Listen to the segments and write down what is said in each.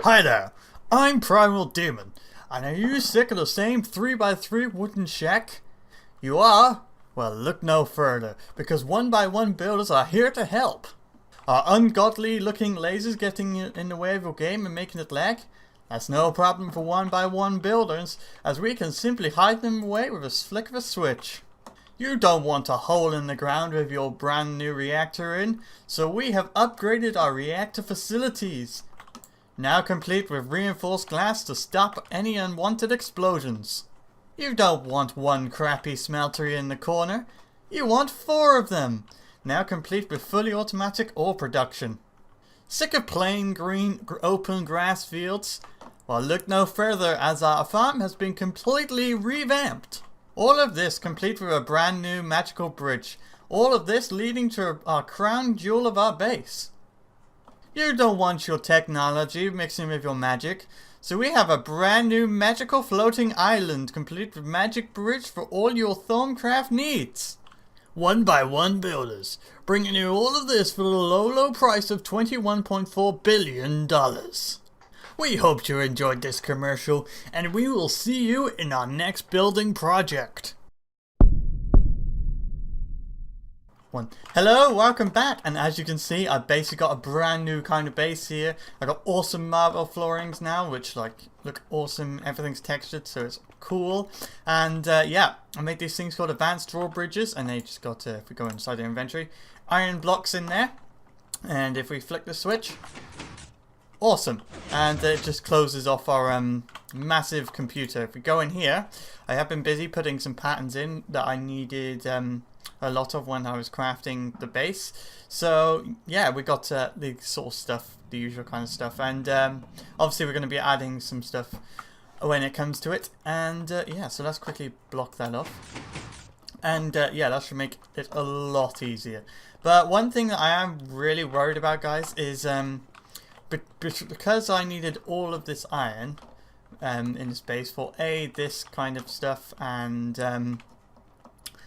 Hi there, I'm Primal Demon, and are you sick of the same 3x3 wooden shack? You are? Well, look no further, because 1x1 builders are here to help. Are ungodly looking lasers getting in the way of your game and making it lag? That's no problem for 1x1 builders, as we can simply hide them away with a flick of a switch. You don't want a hole in the ground with your brand new reactor in, so we have upgraded our reactor facilities. Now complete with reinforced glass to stop any unwanted explosions. You don't want one crappy smelter in the corner, you want 4 of them. Now complete with fully automatic ore production. Sick of plain green open grass fields? Well, look no further, as our farm has been completely revamped. All of this complete with a brand new magical bridge. All of this leading to our crown jewel of our base. You don't want your technology mixing with your magic, so we have a brand new magical floating island complete with magic bridge for all your ThomeCraft needs. 1x1 builders, bringing you all of this for the low price of $21.4 billion. We hope you enjoyed this commercial, and we will see you in our next building project. Hello, welcome back, and as you can see, I basically got a brand new kind of base here. I got awesome marble floorings now, which look awesome. Everything's textured, so it's cool. And yeah, I made these things called advanced drawbridges, and they just got, if we go inside the inventory, iron blocks in there. And if we flick the switch, awesome, and it just closes off our massive computer. If we go in here, I have been busy putting some patterns in that I needed a lot of when I was crafting the base. So yeah, we got the sort of stuff, the usual kind of stuff, and obviously we're going to be adding some stuff when it comes to it. And yeah, so let's quickly block that off, and yeah, that should make it a lot easier. But one thing that I am really worried about, guys, is because I needed all of this iron in the space for this kind of stuff,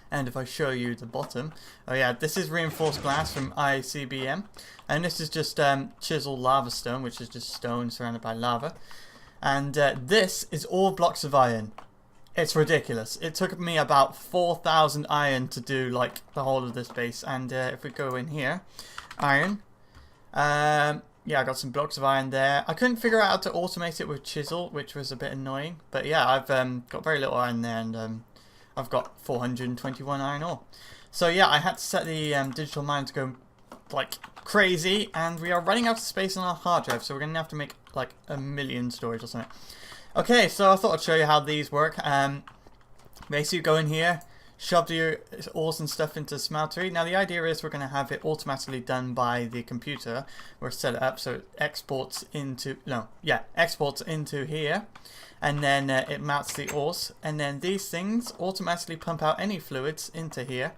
and if I show you the bottom, oh yeah, this is reinforced glass from ICBM, and this is just Chisel lava stone, which is just stone surrounded by lava, and this is all blocks of iron. It's ridiculous. It took me about 4,000 iron to do like the whole of this base. And if we go in here, iron, yeah, I got some blocks of iron there. I couldn't figure out how to automate it with Chisel, which was a bit annoying. But yeah, I've got very little iron there, and I've got 421 iron ore. So yeah, I had to set the digital mine to go like crazy, and we are running out of space on our hard drive, so we're going to have to make like 1 million storage or something. Okay, so I thought I'd show you how these work. Basically, go in here, shove your ores and stuff into smeltery. Now the idea is we're going to have it automatically done by the computer. We're set it up so it exports into exports into here, and then it mounts the ores, and then these things automatically pump out any fluids into here,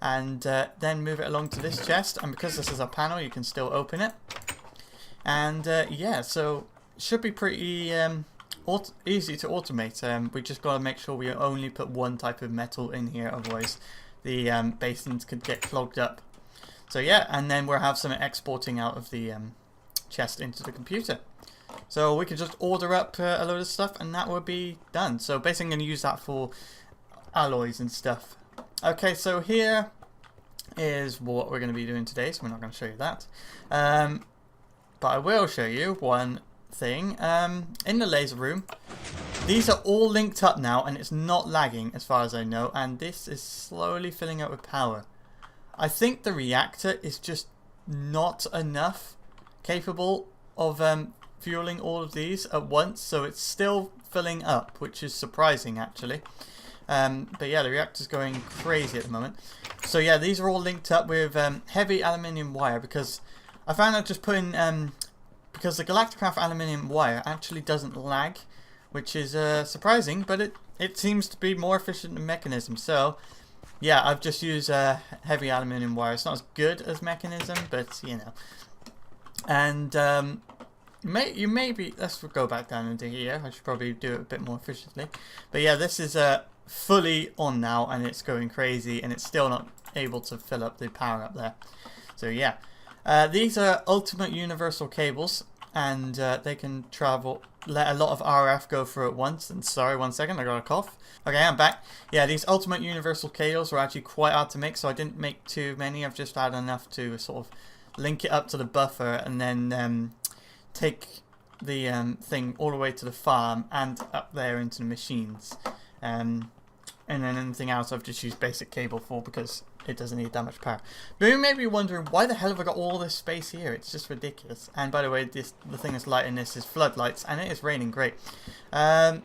and then move it along to this chest. And because this is a panel, you can still open it. And yeah, so it should be pretty easy to automate. We just got to make sure we only put one type of metal in here, otherwise the basins could get clogged up. So yeah, and then we'll have some exporting out of the chest into the computer. So we could just order up a load of stuff, and that will be done. So basically I'm going to use that for alloys and stuff. Okay, so here is what we're going to be doing today, so we're not going to show you that. But I will show you one thing. In the laser room, these are all linked up now, and it's not lagging as far as I know, and this is slowly filling up with power. I think the reactor is just not enough capable of fueling all of these at once, so it's still filling up, which is surprising actually. But yeah, the reactor's going crazy at the moment. So yeah, these are all linked up with heavy aluminium wire, because I found out just putting because the GalactiCraft aluminium wire actually doesn't lag, which is surprising, but it seems to be more efficient than Mechanism. So yeah, I've just used heavy aluminium wire. It's not as good as Mechanism, but you know. And let's go back down into here. I should probably do it a bit more efficiently. But yeah, this is fully on now, and it's going crazy, and it's still not able to fill up the power up there. So yeah. These are ultimate universal cables. and they can travel, let a lot of RF go through at once. And sorry, 1 second, I got a cough. Okay, I'm back. Yeah, these ultimate universal cables were actually quite hard to make, so I didn't make too many. I've just had enough to sort of link it up to the buffer and then take the thing all the way to the farm and up there into the machines. And then anything else I've just used basic cable for because it doesn't need that much power. But you may be wondering, why the hell have I got all this space here? It's just ridiculous. And by the way, the thing that's lighting this is floodlights, and it is raining great. There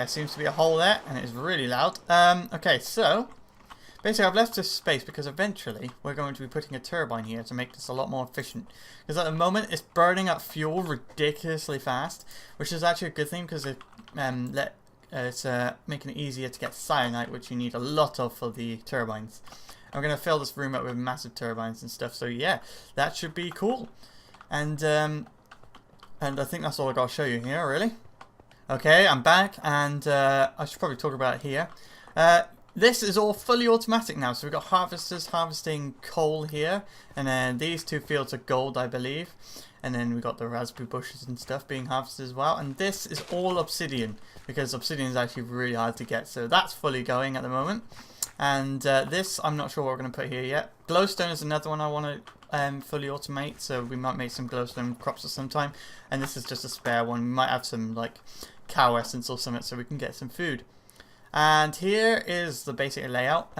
seems to be a hole there, and it is really loud. Okay, so basically I've left this space because eventually we're going to be putting a turbine here to make this a lot more efficient. Because at the moment it's burning up fuel ridiculously fast, which is actually a good thing because it it's making it easier to get cyanide, which you need a lot of for the turbines. I'm going to fill this room up with massive turbines and stuff, so yeah, that should be cool. And I think that's all I got to show you here, really. Okay, I'm back, and I should probably talk about it here. This is all fully automatic now, so we've got harvesters harvesting coal here, and then these two fields are gold, I believe. And then we've got the raspberry bushes and stuff being harvested as well. And this is all obsidian, because obsidian is actually really hard to get. So that's fully going at the moment. And this, I'm not sure what we're going to put here yet. Glowstone is another one I want to fully automate. So we might make some glowstone crops at some time. And this is just a spare one. We might have some like cow essence or something so we can get some food. And here is the basic layout.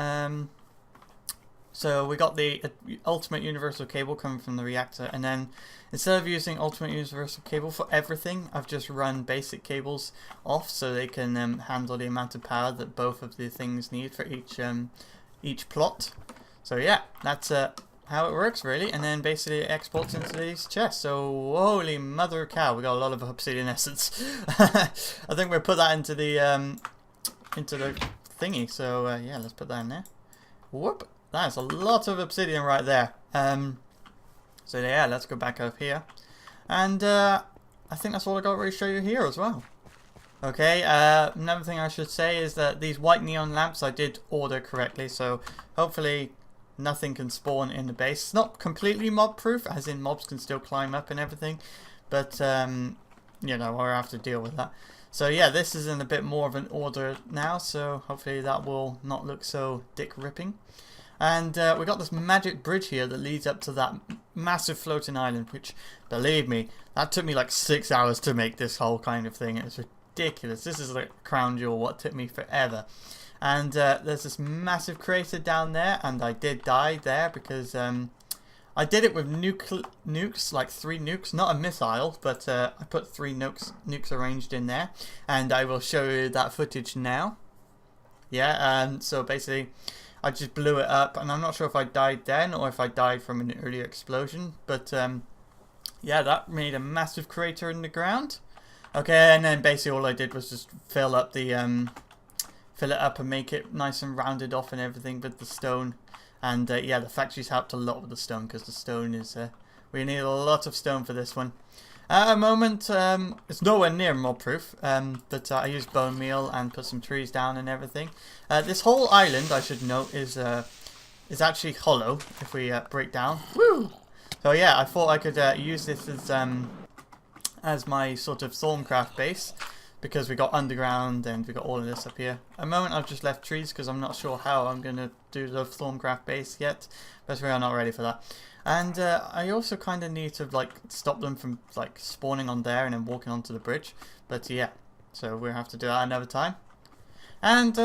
So we got the ultimate universal cable coming from the reactor, and then instead of using ultimate universal cable for everything, I've just run basic cables off so they can handle the amount of power that both of the things need for each plot. So yeah, that's how it works really, and then basically it exports into these chests. So holy mother of cow, we got a lot of obsidian essence. I think we'll put that into the thingy. So yeah, let's put that in there. Whoop. That's a lot of obsidian right there. So yeah, let's go back up here. And I think that's all I got to really show you here as well. Okay, another thing I should say is that these white neon lamps I did order correctly. So hopefully nothing can spawn in the base. It's not completely mob proof, as in mobs can still climb up and everything. But, you know, I'll have to deal with that. So yeah, this is in a bit more of an order now. So hopefully that will not look so dick ripping. And we got this magic bridge here that leads up to that massive floating island, which, believe me, that took me like 6 hours to make this whole kind of thing. It was ridiculous. This is like crown jewel, what took me forever. And there's this massive crater down there, and I did die there because I did it with nukes, like 3 nukes, not a missile, but I put 3 nukes arranged in there, and I will show you that footage now. Yeah, so basically I just blew it up, and I'm not sure if I died then or if I died from an earlier explosion, but yeah, that made a massive crater in the ground. Okay, and then basically all I did was just fill it up and make it nice and rounded off and everything with the stone. And yeah, the factories helped a lot with the stone because the stone is we need a lot of stone for this one. At the moment, it's nowhere near mob proof, but I used bone meal and put some trees down and everything. This whole island, I should note, is actually hollow if we break down. Woo! So yeah, I thought I could use this as my sort of Stormcraft base, because we got underground and we got all of this up here. At the moment, I've just left trees because I'm not sure how I'm going to do the Stormcraft base yet, but we are not ready for that. And I also kind of need to like stop them from like spawning on there and then walking onto the bridge. But yeah, so we'll have to do that another time. And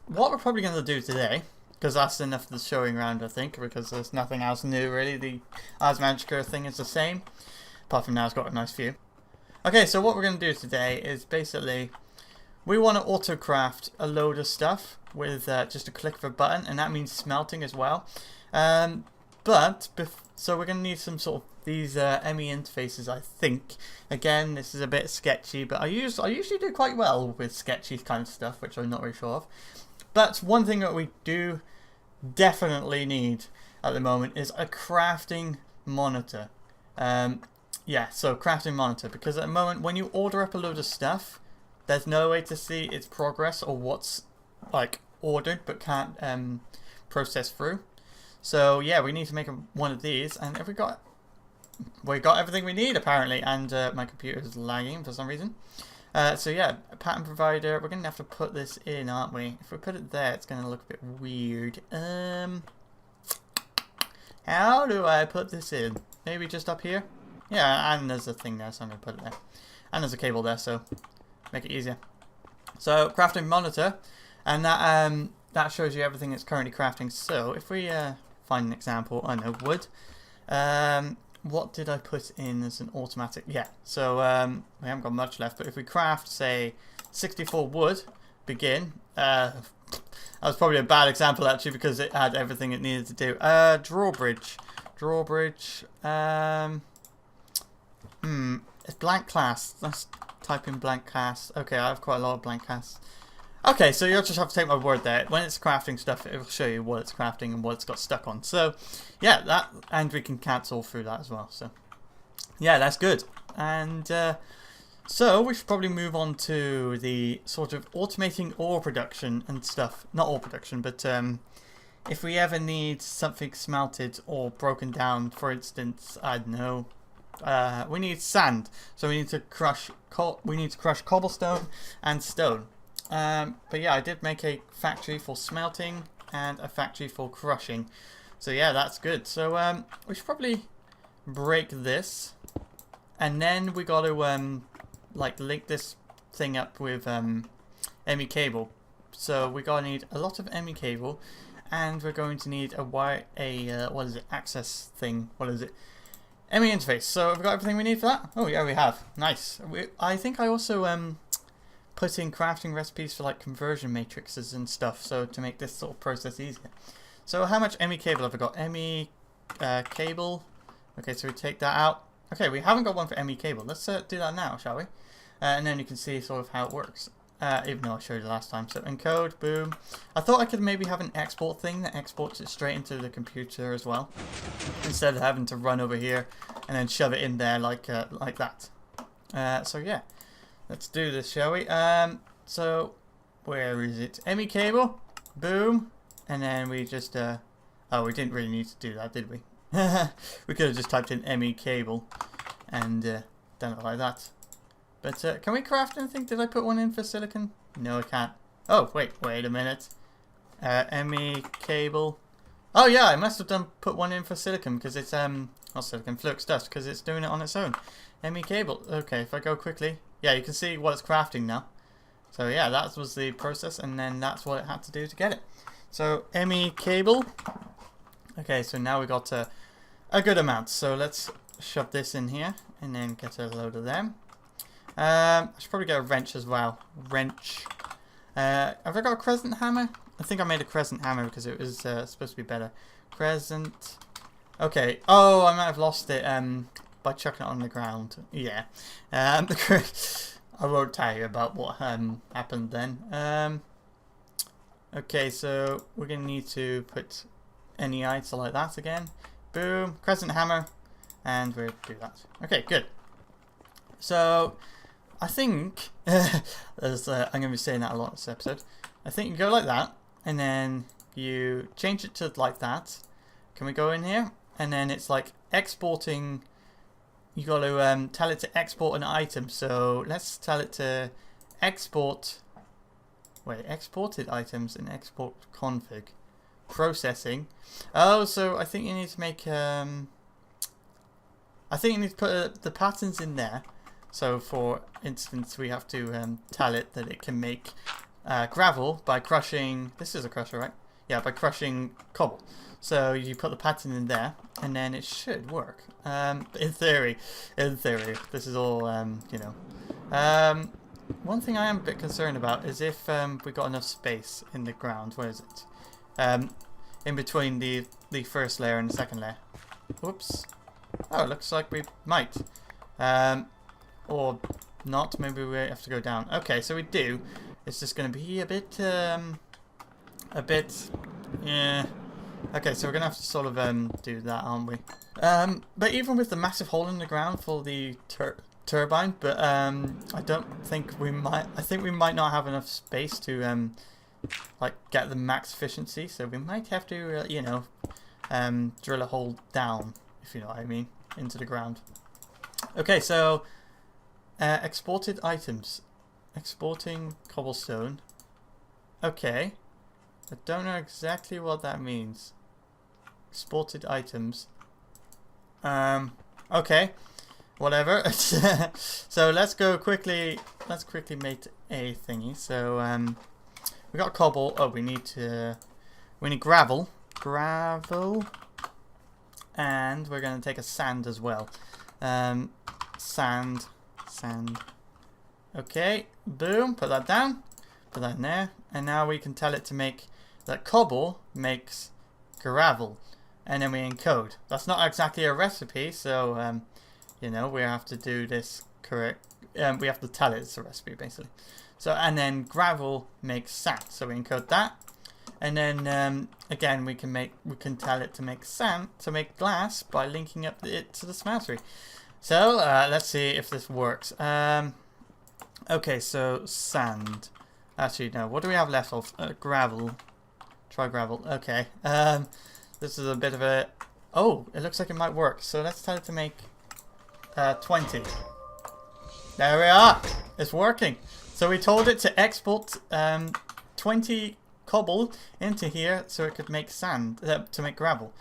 what we're probably going to do today, because that's enough of the showing around, I think, because there's nothing else new really. The Ars Magica thing is the same, apart from now it's got a nice view. Okay, so what we're going to do today is basically we want to autocraft a load of stuff with just a click of a button, and that means smelting as well. So we're going to need some sort of these ME interfaces, I think. Again, this is a bit sketchy, but I usually do quite well with sketchy kind of stuff, which I'm not really sure of. But one thing that we do definitely need at the moment is a crafting monitor. Yeah, so crafting monitor, because at the moment when you order up a load of stuff, there's no way to see its progress or what's like ordered but can't process through. So yeah, we need to make one of these, and have we got we got everything we need apparently, and my computer is lagging for some reason. So yeah, a pattern provider, we're going to have to put this in, aren't we? If we put it there, it's going to look a bit weird. How do I put this in? Maybe just up here? Yeah, and there's a thing there, so I'm going to put it there. And there's a cable there, so make it easier. So, crafting monitor, and that shows you everything it's currently crafting. So, if we find an example, I know wood. What did I put in as an automatic? Yeah, so we haven't got much left, but if we craft, say, 64 wood, begin. That was probably a bad example, actually, because it had everything it needed to do. Drawbridge. It's blank class. Let's type in blank class. Okay, I have quite a lot of blank class. Okay, so you'll just have to take my word there. When it's crafting stuff, it will show you what it's crafting and what it's got stuck on. So, yeah, that, and we can cancel through that as well. So, yeah, that's good. And so we should probably move on to the sort of automating ore production and stuff. Not ore production, but if we ever need something smelted or broken down, for instance, I don't know, we need sand. So we need to crush cobblestone and stone. But yeah, I did make a factory for smelting and a factory for crushing. So yeah, that's good. So we should probably break this, and then we got to like link this thing up with ME cable. So we're going to need a lot of ME cable, and we're going to need what is it, access thing, what is it, ME interface. So have we got everything we need for that? Oh yeah, we have. Nice. I think I also put in crafting recipes for like conversion matrices and stuff, so to make this sort of process easier. So how much ME cable have we got? ME cable. Okay, so we take that out. Okay, we haven't got one for ME cable. Let's do that now, shall we? And then you can see sort of how it works. Even though I showed you last time. So encode, boom. I thought I could maybe have an export thing that exports it straight into the computer as well, instead of having to run over here and then shove it in there like that. So yeah, let's do this, shall we? So where is it? ME cable, boom, and then we just oh, we didn't really need to do that, did we? We could have just typed in ME cable and done it like that. But can we craft anything? Did I put one in for silicon? No, I can't. Oh, wait a minute. ME cable. Oh yeah, I must have put one in for silicon, because it's not silicon, flux dust, because it's doing it on its own. ME cable. Okay, if I go quickly, yeah, you can see what it's crafting now. So yeah, that was the process, and then that's what it had to do to get it. So ME cable. Okay, so now we got a good amount. So let's shove this in here, and then get a load of them. I should probably get a wrench as well. Wrench. Have I got a crescent hammer? I think I made a crescent hammer because it was supposed to be better. Crescent. Okay. Oh, I might have lost it by chucking it on the ground. Yeah. I won't tell you about what happened then. Okay, so we're going to need to put NEI to like that again. Boom. Crescent hammer. And we'll do that. Okay, good. So I think I'm going to be saying that a lot this episode. I think you go like that, and then you change it to like that. Can we go in here? And then it's like exporting. You got to tell it to export an item. So let's tell it to export. Wait, exported items and export config. Processing. Oh, so I think you need to make. I think you need to put the patterns in there. So for instance, we have to tell it that it can make gravel by crushing, this is a crusher, right? Yeah, by crushing cobble. So you put the pattern in there, and then it should work. In theory, this is all, you know. One thing I am a bit concerned about is if we got enough space in the ground. Where is it? In between the first layer and the second layer. Whoops. Oh, it looks like we might. Or not, maybe we have to go down. Okay, so we do. It's just going to be a bit, yeah. Okay, so we're going to have to sort of do that, aren't we? But even with the massive hole in the ground for the turbine, but I don't think we might, I think we might not have enough space to like get the max efficiency, so we might have to, you know, drill a hole down, if you know what I mean. into the ground. Okay, so exported items. Exporting cobblestone. Okay. I don't know exactly what that means. Exported items. Okay. Whatever. So let's go quickly. Let's quickly make a thingy. So we got cobble. Oh, we need gravel. Gravel. And we're going to take a sand as well. Sand. Okay, boom, put that down, put that in there, and now we can tell it to make that cobble makes gravel, and then we encode. That's not exactly a recipe, so you know, we have to do this correct. We have to tell it it's a recipe basically. So, and then gravel makes sand, so we encode that, and then again we can tell it to make sand, to make glass by linking up it to the smeltery. So let's see if this works. Okay, so sand. Actually, no. What do we have left of? Gravel. Try gravel. Okay. This is a bit of a... Oh, it looks like it might work. So let's tell it to make 20. There we are. It's working. So we told it to export 20 cobble into here so it could make sand, to make gravel.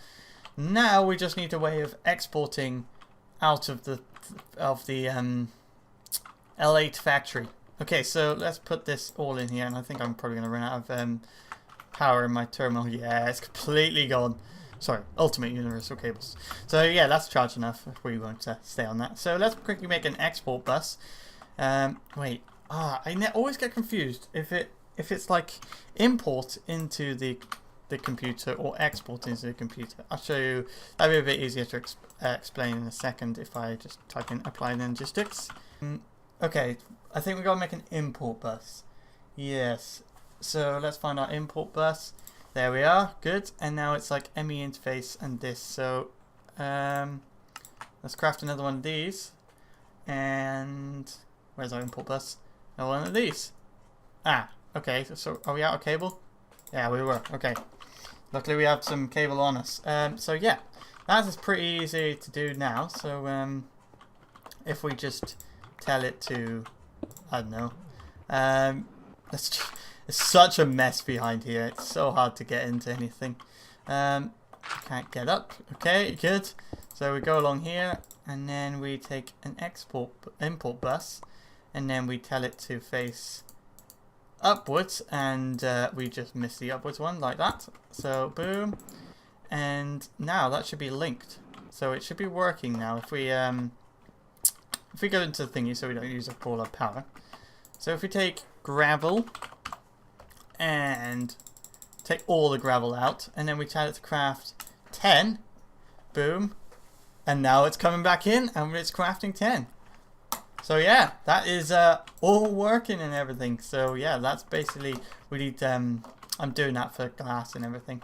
Now we just need a way of exporting out of the L8 factory. Okay, so let's put this all in here, and I think I'm probably going to run out of power in my terminal. Yeah, it's completely gone. Sorry, ultimate universal cables. So yeah, that's charged enough. We won't stay on that. So let's quickly make an export bus. Wait, I always get confused if it's like import into the computer or export into the computer. I'll show you. That'll be a bit easier to explain in a second if I just type in apply Energistics. Okay, I think we've got to make an import bus. Yes. So let's find our import bus. There we are. Good. And now it's like ME interface and this. So let's craft another one of these. And where's our import bus? Another one of these. Ah, okay. So are we out of cable? Yeah, we were. Okay. Luckily we have some cable on us. So yeah, that is pretty easy to do now. So if we just tell it to, I don't know. It's such a mess behind here. It's so hard to get into anything. Can't get up. Okay, good. So we go along here, and then we take an import bus, and then we tell it to face upwards, and we just miss the upwards one like that. So boom, and now that should be linked. So it should be working now. If we go into the thingy so we don't use up all our power. So if we take gravel and take all the gravel out, and then we tell it to craft 10, boom, and now it's coming back in and it's crafting 10. So yeah, that is all working and everything. So yeah, that's basically, we need, I'm doing that for glass and everything.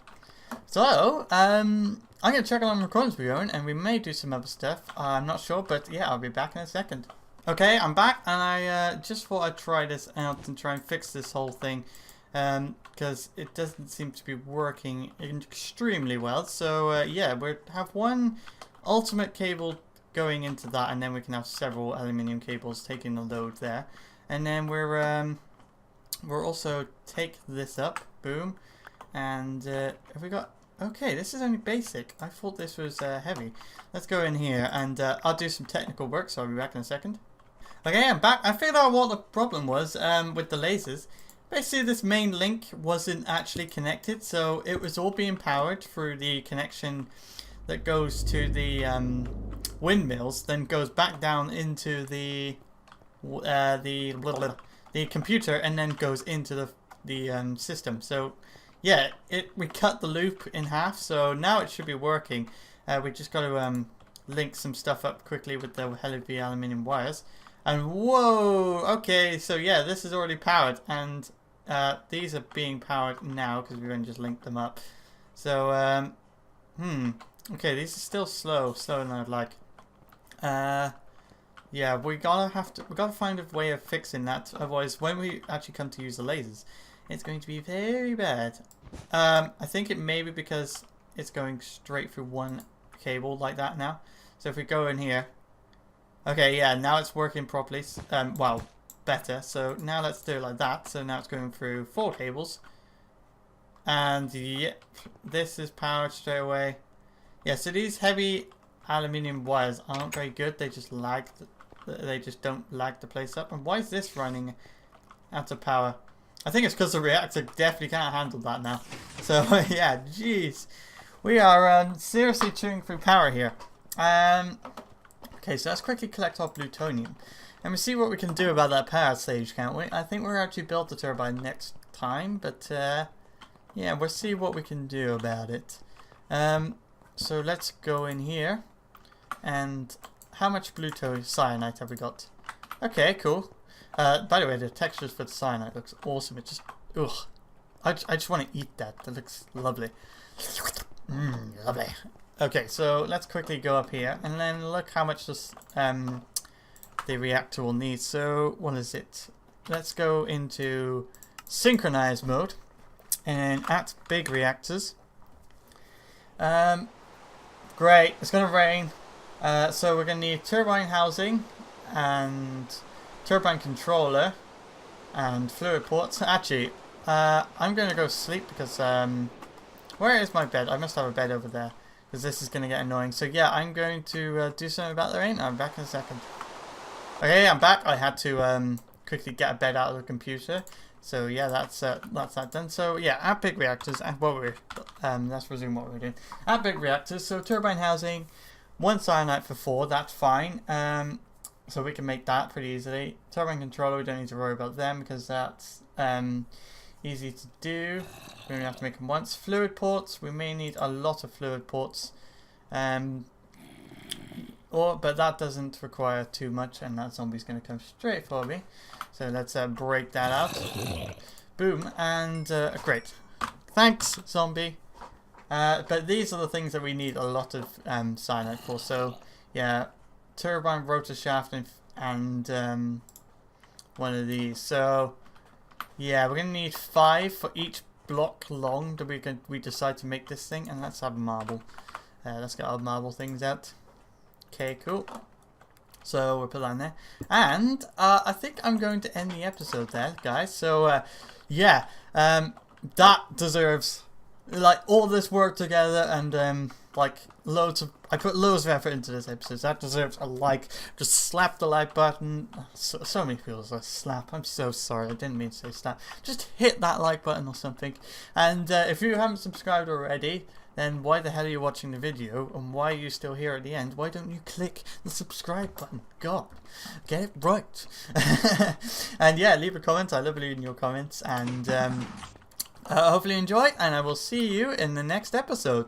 So, I'm going to check on recordings we're going, and we may do some other stuff. I'm not sure, but yeah, I'll be back in a second. Okay, I'm back, and I just thought I'd try this out and try and fix this whole thing, because it doesn't seem to be working extremely well. So yeah, we have one ultimate cable going into that, and then we can have several aluminium cables taking the load there, and then we're also take this up, boom, and have we got? Okay, this is only basic. I thought this was heavy. Let's go in here, and I'll do some technical work, so I'll be back in a second. Okay, I'm back. I figured out what the problem was with the lasers. Basically, this main link wasn't actually connected, so it was all being powered through the connection that goes to the windmills, then goes back down into the computer, and then goes into the system. So yeah, we cut the loop in half, so now it should be working. We just got to link some stuff up quickly with the heavy aluminium wires. And whoa, okay, so yeah, this is already powered, and these are being powered now because we've only just linked them up. So okay, these are still slower than I'd like. Yeah, we gotta find a way of fixing that. Otherwise, when we actually come to use the lasers, it's going to be very bad. I think it may be because it's going straight through one cable like that now. So if we go in here, okay, yeah, now it's working properly. Well, better. So now let's do it like that. So now it's going through 4 cables. And yep, this is powered straight away. Yeah, so these heavy aluminium wires aren't very good. They just lag. They just don't lag the place up. And why is this running out of power? I think it's because the reactor definitely can't handle that now. So yeah, jeez. We are seriously chewing through power here. Okay, so let's quickly collect our plutonium. And we see what we can do about that power stage, can't we? I think we'll actually build the turbine next time. But yeah, we'll see what we can do about it. So let's go in here. And how much plutonium cyanide have we got? Okay, cool. By the way, the textures for the cyanide looks awesome. It just, ugh. I just want to eat that. That looks lovely. Lovely. Okay, so let's quickly go up here and then look how much this the reactor will need. So what is it? Let's go into synchronized mode and at big reactors. Great, it's gonna rain. So we're gonna need turbine housing and turbine controller and fluid ports. Actually, I'm gonna go sleep because where is my bed? I must have a bed over there because this is gonna get annoying. So yeah, I'm going to do something about the rain. I'm back in a second. Okay, I'm back. I had to quickly get a bed out of the computer. So yeah, that's that done. So yeah, at big reactors, and what we're let's resume what we're doing. At big reactors, so turbine housing, 1 cyanide for 4. That's fine. So we can make that pretty easily. Turbine controller, we don't need to worry about them because that's easy to do. We only have to make them once. Fluid ports, we may need a lot of fluid ports. But that doesn't require too much, and that zombie's going to come straight for me. So let's break that out. Boom, and great. Thanks, zombie. But these are the things that we need a lot of cyanide for. So yeah, turbine rotor shaft and one of these. So yeah, we're going to need 5 for each block long that we decide to make this thing. And let's have marble. Let's get our marble things out. Okay, cool. So we'll put that in there. And I think I'm going to end the episode there, guys. So yeah, that deserves like all this work together and like I put loads of effort into this episode. That deserves a like. Just slap the like button. So many people say slap. I'm so sorry. I didn't mean to say slap. Just hit that like button or something. And if you haven't subscribed already, then why the hell are you watching the video? And why are you still here at the end? Why don't you click the subscribe button? God, get it right. And yeah, leave a comment. I love reading your comments. And hopefully you enjoy. And I will see you in the next episode.